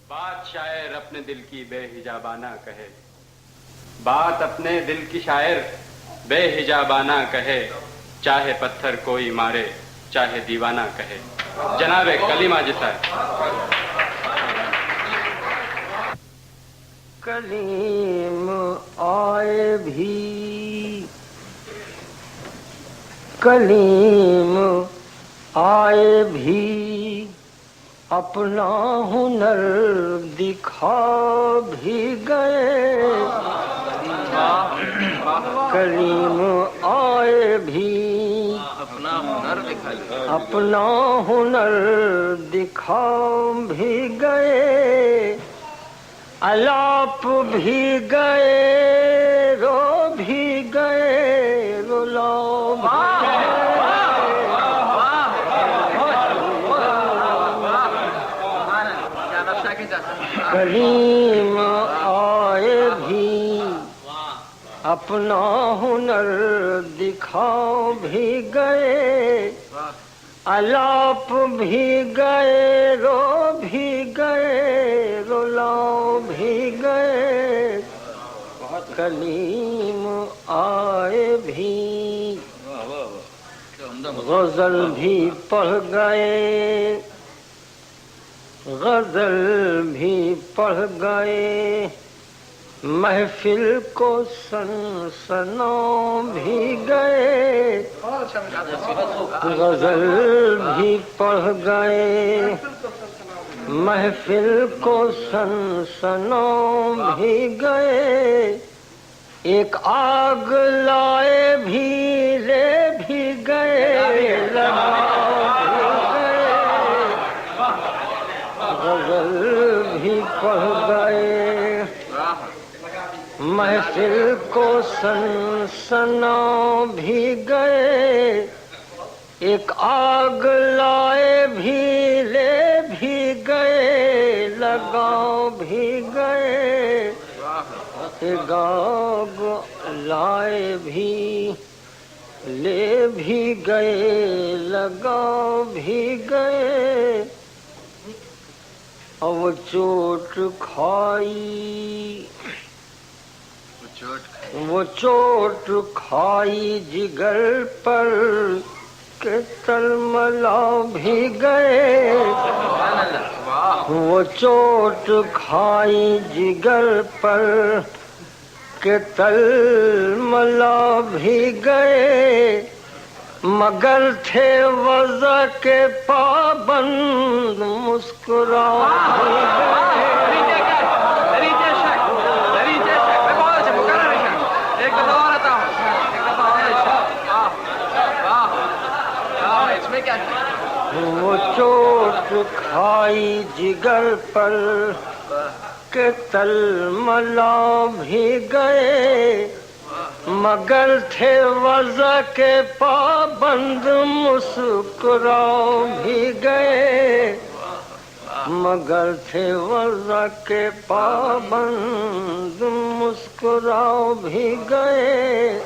بات شاعر اپنے دل کی بے حجابانہ کہے، بات اپنے دل کی شاعر بے حجابانہ کہے، چاہے پتھر کوئی مارے چاہے دیوانہ کہے۔ جناب کلیم آج صاحب۔ کلیم آئے بھی، کلیم آئے بھی، اپنا ہنر دکھا بھی گئے۔ کلیم آئے بھی، اپنا ہنر دکھا بھی گئے۔ الاپ بھی گئے، رو بھی گئے، رلا بھی گئے۔ کلیم آئے بھی، اپنا ہنر دکھا بھی گئے۔ الاپ بھی گئے، رو بھی گئے، رلا بھی گئے۔ کلیم آئے بھی، غزل بھی پڑھ گئے، غزل بھی پڑھ گئے۔ محفل کو سنا بھی گئے۔ غزل بھی پڑھ گئے، محفل کو سنا بھی گئے۔ ایک آگ لائے بھی، لے بھی گئے، لگا بھی گئے۔ غزل بھی پڑھ گئے، محفل کو سنا بھی گئے۔ ایک آگ لائے بھی، لے بھی گئے، لگا بھی گئے۔ ایک آگ لائے بھی، لے بھی گئے، لگا بھی گئے۔ اب چوٹ کھائی، وہ چوٹ کھائی جگر پر کہ تلملا بھی گئے۔ وہ چوٹ کھائی جگر پر کہ تلملا بھی گئے۔ مگر تھے وضع کے پابند، مسکرا بھی گئے۔ وہ چوٹ کھائی جگر پر کہ تلملا بھی گئے۔ مگر تھے وضع کے پابند، مسکرا بھی گئے۔ مگر تھے وضع کے پابند، مسکرا بھی گئے۔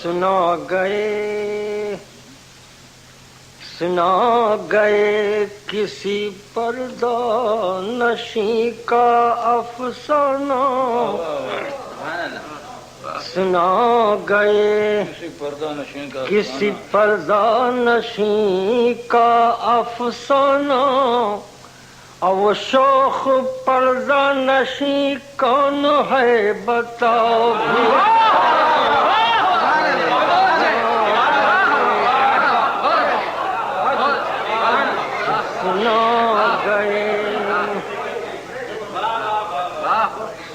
سنا گئے، سنا گئے کسی پردہ نشیں کا افسانہ۔ سنا گئے کسی پردہ نشیں کا افسانہ۔ اور وہ شوخ پردہ نشیں کون ہے بتاؤ بھی۔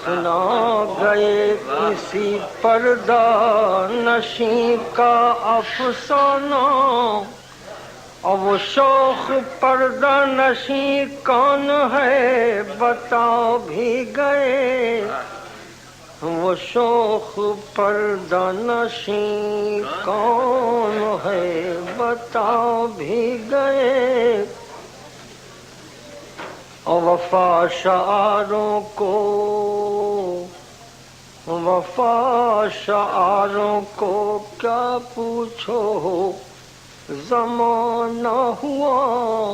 سنا گئے کسی پردہ نشیں کا افسانہ۔ اور وہ شوخ پردہ نشیں کون ہے بتا بھی گئے۔ وہ شوخ پردہ نشیں کون ہے بتا بھی گئے۔ اور وفا شعاروں کو، وفا شعاروں کو کیا پوچھو، زمانہ ہوا